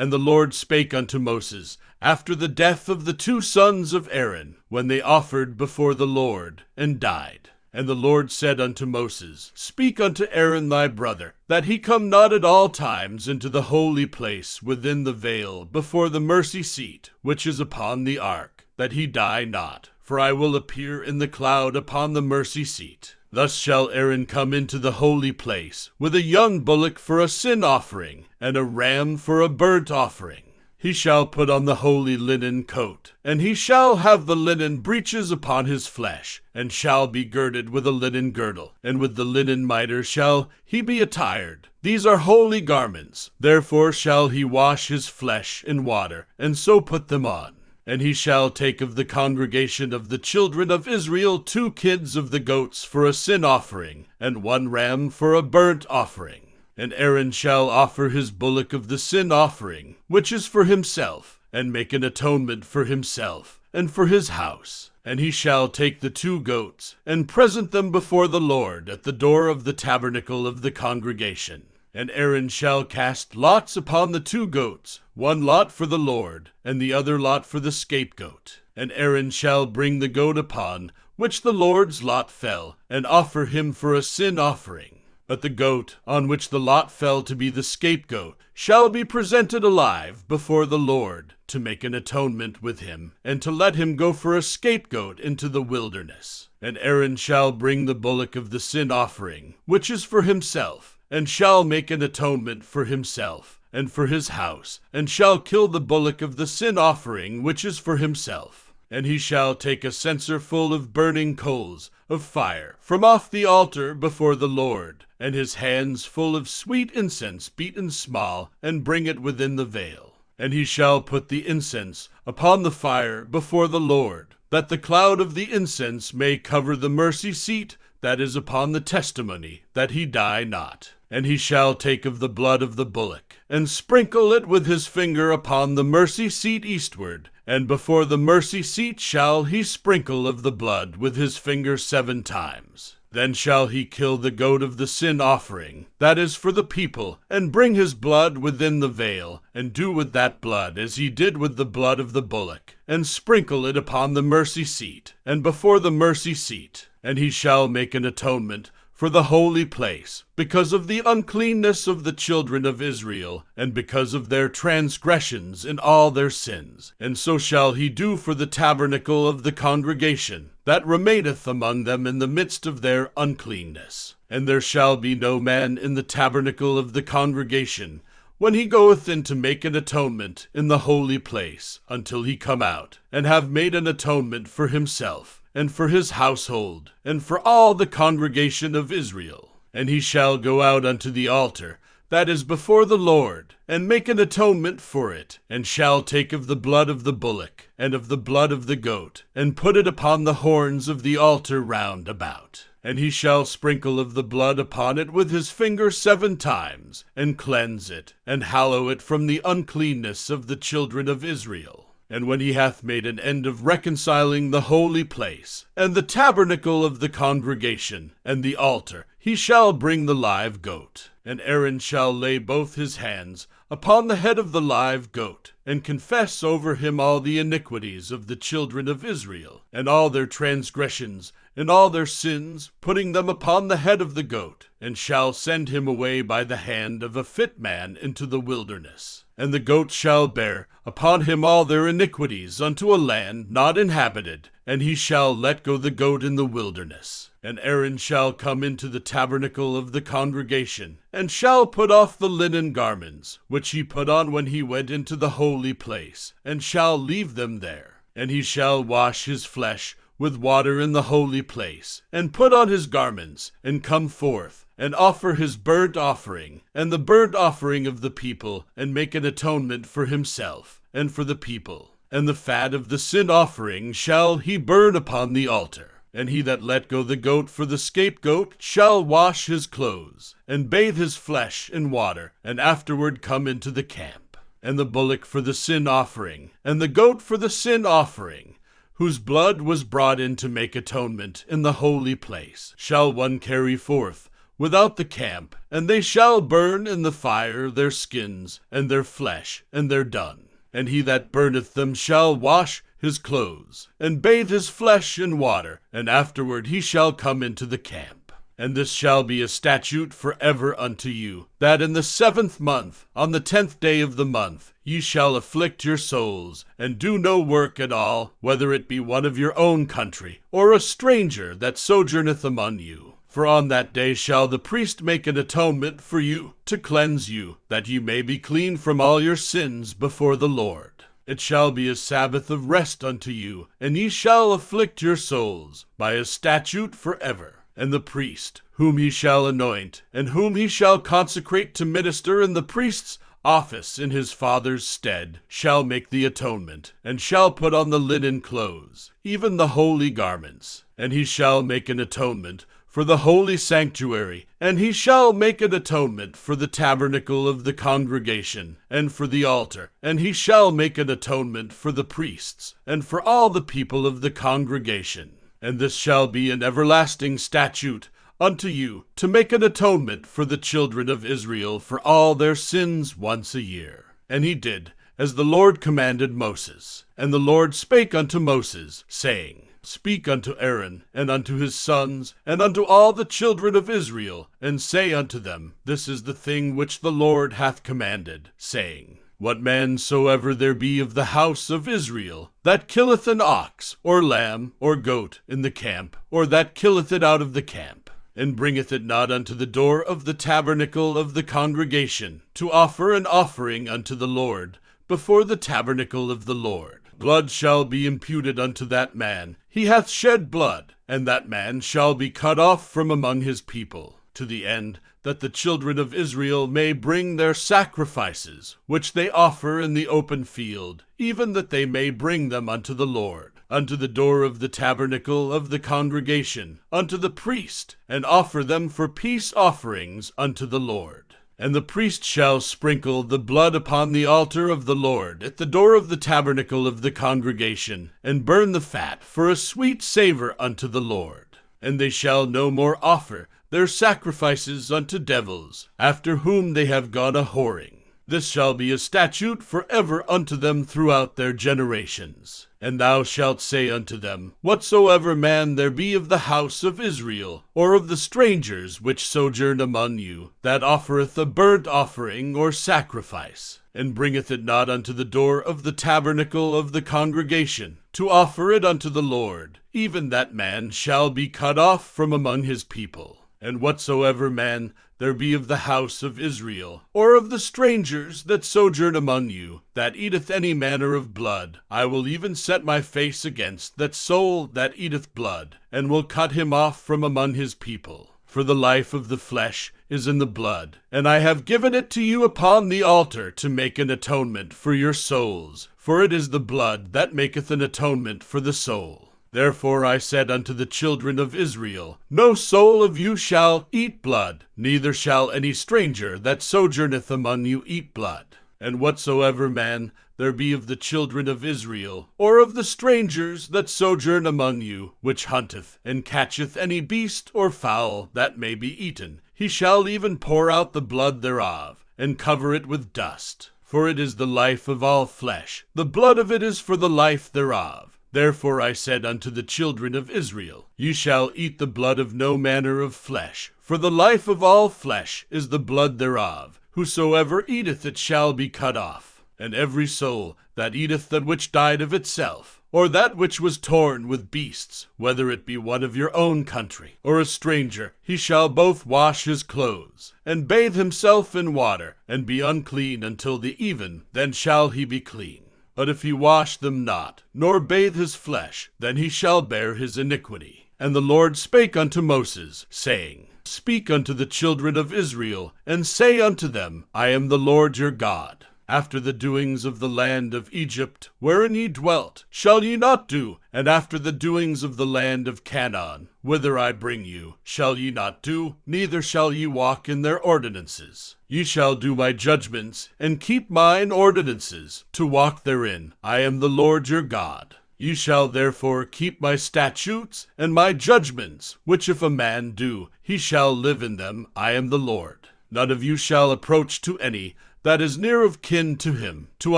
And the Lord spake unto Moses, after the death of the 2 sons of Aaron, when they offered before the Lord, and died. And the Lord said unto Moses, Speak unto Aaron thy brother, that he come not at all times into the holy place within the veil before the mercy seat, which is upon the ark, that he die not. For I will appear in the cloud upon the mercy seat. Thus shall Aaron come into the holy place, with a young bullock for a sin offering, and a ram for a burnt offering. He shall put on the holy linen coat, and he shall have the linen breeches upon his flesh, and shall be girded with a linen girdle, and with the linen mitre shall he be attired. These are holy garments, therefore shall he wash his flesh in water, and so put them on. And he shall take of the congregation of the children of Israel 2 kids of the goats for a sin offering, and 1 ram for a burnt offering. And Aaron shall offer his bullock of the sin offering, which is for himself, and make an atonement for himself, and for his house. And he shall take the 2 goats, and present them before the Lord at the door of the tabernacle of the congregation. And Aaron shall cast lots upon the 2 goats, 1 lot for the Lord, and the other lot for the scapegoat. And Aaron shall bring the goat upon which the Lord's lot fell, and offer him for a sin offering. But the goat, on which the lot fell to be the scapegoat, shall be presented alive before the Lord, to make an atonement with him, and to let him go for a scapegoat into the wilderness. And Aaron shall bring the bullock of the sin offering, which is for himself, and shall make an atonement for himself, and for his house, and shall kill the bullock of the sin offering, which is for himself. And he shall take a censer full of burning coals of fire from off the altar before the Lord, and his hands full of sweet incense beaten small, and bring it within the veil. And he shall put the incense upon the fire before the Lord, that the cloud of the incense may cover the mercy seat that is upon the testimony, that he die not. And he shall take of the blood of the bullock, and sprinkle it with his finger upon the mercy seat eastward, and before the mercy seat shall he sprinkle of the blood with his finger 7 times. Then shall he kill the goat of the sin offering, that is for the people, and bring his blood within the veil, and do with that blood as he did with the blood of the bullock, and sprinkle it upon the mercy seat, and before the mercy seat. And he shall make an atonement for the holy place, because of the uncleanness of the children of Israel, and because of their transgressions in all their sins. And so shall he do for the tabernacle of the congregation, that remaineth among them in the midst of their uncleanness. And there shall be no man in the tabernacle of the congregation, when he goeth in to make an atonement in the holy place, until he come out, and have made an atonement for himself, and for his household, and for all the congregation of Israel. And he shall go out unto the altar that is before the Lord, and make an atonement for it, and shall take of the blood of the bullock, and of the blood of the goat, and put it upon the horns of the altar round about. And he shall sprinkle of the blood upon it with his finger 7 times, and cleanse it, and hallow it from the uncleanness of the children of Israel. And when he hath made an end of reconciling the holy place, and the tabernacle of the congregation, and the altar, he shall bring the live goat. And Aaron shall lay both his hands upon the head of the live goat, and confess over him all the iniquities of the children of Israel, and all their transgressions, and all their sins, putting them upon the head of the goat, and shall send him away by the hand of a fit man into the wilderness. And the goat shall bear upon him all their iniquities unto a land not inhabited, and he shall let go the goat in the wilderness. And Aaron shall come into the tabernacle of the congregation, and shall put off the linen garments, which he put on when he went into the holy place, and shall leave them there. And he shall wash his flesh with water in the holy place, and put on his garments, and come forth, and offer his burnt offering, and the burnt offering of the people, and make an atonement for himself, and for the people. And the fat of the sin offering shall he burn upon the altar. And he that let go the goat for the scapegoat shall wash his clothes, and bathe his flesh in water, and afterward come into the camp. And the bullock for the sin offering, and the goat for the sin offering, whose blood was brought in to make atonement in the holy place, shall one carry forth without the camp, and they shall burn in the fire their skins, and their flesh, and their dung. And he that burneth them shall wash his clothes, and bathe his flesh in water, and afterward he shall come into the camp. And this shall be a statute forever unto you, that in the 7th month, on the 10th day of the month, ye shall afflict your souls, and do no work at all, whether it be one of your own country, or a stranger that sojourneth among you. For on that day shall the priest make an atonement for you, to cleanse you, that ye may be clean from all your sins before the Lord. It shall be a Sabbath of rest unto you, and ye shall afflict your souls, by a statute forever. And the priest, whom he shall anoint, and whom he shall consecrate to minister in the priest's office in his father's stead, shall make the atonement, and shall put on the linen clothes, even the holy garments. And he shall make an atonement for the holy sanctuary, and he shall make an atonement for the tabernacle of the congregation, and for the altar, and he shall make an atonement for the priests, and for all the people of the congregation. And this shall be an everlasting statute unto you, to make an atonement for the children of Israel for all their sins once a year. And he did as the Lord commanded Moses. And the Lord spake unto Moses, saying, Speak unto Aaron, and unto his sons, and unto all the children of Israel, and say unto them, This is the thing which the Lord hath commanded, saying, What man soever there be of the house of Israel, that killeth an ox, or lamb, or goat in the camp, or that killeth it out of the camp, and bringeth it not unto the door of the tabernacle of the congregation, to offer an offering unto the Lord, before the tabernacle of the Lord, blood shall be imputed unto that man. He hath shed blood, and that man shall be cut off from among his people, to the end that the children of Israel may bring their sacrifices, which they offer in the open field, even that they may bring them unto the Lord, unto the door of the tabernacle of the congregation, unto the priest, and offer them for peace offerings unto the Lord. And the priest shall sprinkle the blood upon the altar of the Lord at the door of the tabernacle of the congregation, and burn the fat for a sweet savor unto the Lord. And they shall no more offer their sacrifices unto devils, after whom they have gone a whoring. This shall be a statute forever unto them throughout their generations. And thou shalt say unto them, Whatsoever man there be of the house of Israel, or of the strangers which sojourn among you, that offereth a burnt offering or sacrifice, and bringeth it not unto the door of the tabernacle of the congregation, to offer it unto the Lord, even that man shall be cut off from among his people. And whatsoever man there be of the house of Israel, or of the strangers that sojourn among you, that eateth any manner of blood, I will even set my face against that soul that eateth blood, and will cut him off from among his people. For the life of the flesh is in the blood, and I have given it to you upon the altar to make an atonement for your souls, for it is the blood that maketh an atonement for the soul. Therefore I said unto the children of Israel, No soul of you shall eat blood, neither shall any stranger that sojourneth among you eat blood. And whatsoever man there be of the children of Israel, or of the strangers that sojourn among you, which hunteth and catcheth any beast or fowl that may be eaten, he shall even pour out the blood thereof, and cover it with dust. For it is the life of all flesh, the blood of it is for the life thereof. Therefore I said unto the children of Israel, Ye shall eat the blood of no manner of flesh, for the life of all flesh is the blood thereof. Whosoever eateth it shall be cut off. And every soul that eateth that which died of itself, or that which was torn with beasts, whether it be one of your own country, or a stranger, he shall both wash his clothes, and bathe himself in water, and be unclean until the even, then shall he be clean. But if he wash them not, nor bathe his flesh, then he shall bear his iniquity. And the Lord spake unto Moses, saying, Speak unto the children of Israel, and say unto them, I am the Lord your God. After the doings of the land of Egypt, wherein ye dwelt, shall ye not do, and after the doings of the land of Canaan, whither I bring you, shall ye not do, neither shall ye walk in their ordinances. Ye shall do my judgments, and keep mine ordinances, to walk therein. I am the Lord your God. Ye shall therefore keep my statutes and my judgments, which if a man do, he shall live in them. I am the Lord. None of you shall approach to any that is near of kin to him, to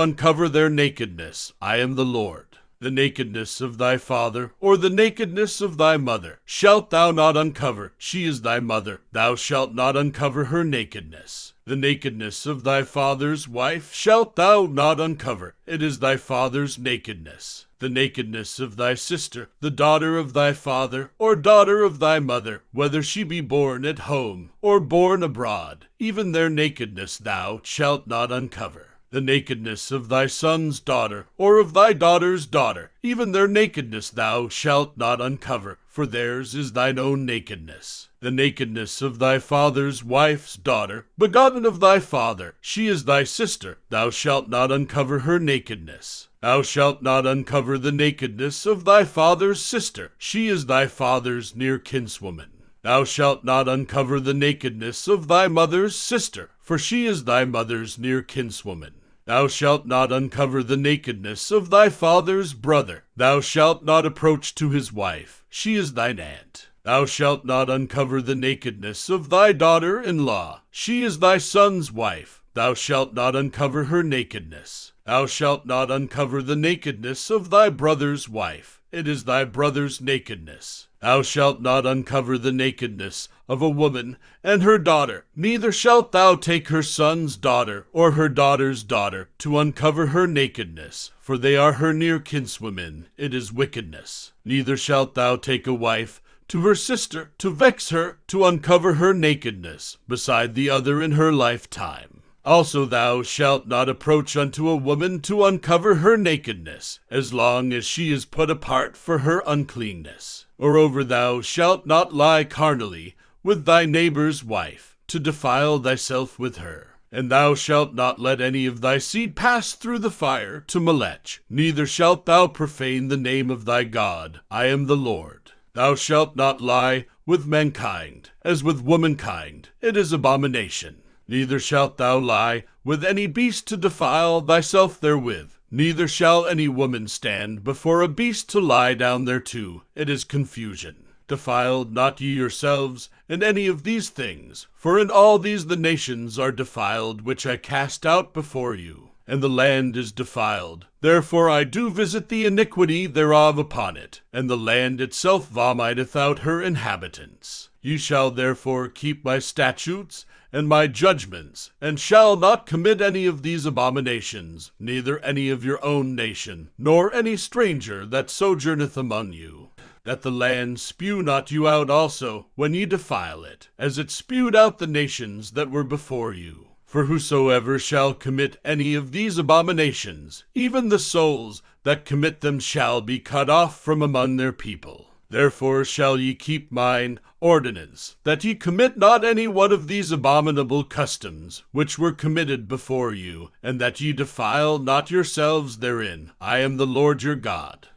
uncover their nakedness. I am the Lord. The nakedness of thy father, or the nakedness of thy mother, shalt thou not uncover. She is thy mother. Thou shalt not uncover her nakedness. The nakedness of thy father's wife shalt thou not uncover. It is thy father's nakedness. The nakedness of thy sister, the daughter of thy father, or daughter of thy mother, whether she be born at home, or born abroad, even their nakedness thou shalt not uncover. The nakedness of thy son's daughter, or of thy daughter's daughter, even their nakedness thou shalt not uncover, for theirs is thine own nakedness. The nakedness of thy father's wife's daughter, begotten of thy father, she is thy sister, thou shalt not uncover her nakedness. Thou shalt not uncover the nakedness of thy father's sister, she is thy father's near kinswoman. Thou shalt not uncover the nakedness of thy mother's sister, for she is thy mother's near kinswoman. Thou shalt not uncover the nakedness of thy father's brother. Thou shalt not approach to his wife. She is thine aunt. Thou shalt not uncover the nakedness of thy daughter-in-law. She is thy son's wife. Thou shalt not uncover her nakedness. Thou shalt not uncover the nakedness of thy brother's wife. It is thy brother's nakedness. Thou shalt not uncover the nakedness of a woman and her daughter, neither shalt thou take her son's daughter or her daughter's daughter to uncover her nakedness, for they are her near kinswomen. It is wickedness. Neither shalt thou take a wife to her sister to vex her, to uncover her nakedness, beside the other in her lifetime. Also thou shalt not approach unto a woman to uncover her nakedness, as long as she is put apart for her uncleanness. Moreover, thou shalt not lie carnally with thy neighbor's wife, to defile thyself with her. And thou shalt not let any of thy seed pass through the fire to Melech, neither shalt thou profane the name of thy God. I am the Lord. Thou shalt not lie with mankind, as with womankind. It is abomination. Neither shalt thou lie with any beast to defile thyself therewith. Neither shall any woman stand before a beast to lie down thereto. It is confusion. Defile not ye yourselves in any of these things, for in all these the nations are defiled, which I cast out before you. And the land is defiled. Therefore I do visit the iniquity thereof upon it, and the land itself vomiteth out her inhabitants. Ye shall therefore keep my statutes and my judgments, and shall not commit any of these abominations, neither any of your own nation, nor any stranger that sojourneth among you. That the land spew not you out also, when ye defile it, as it spewed out the nations that were before you. For whosoever shall commit any of these abominations, even the souls that commit them shall be cut off from among their people. Therefore shall ye keep mine ordinance, that ye commit not any one of these abominable customs, which were committed before you, and that ye defile not yourselves therein. I am the Lord your God.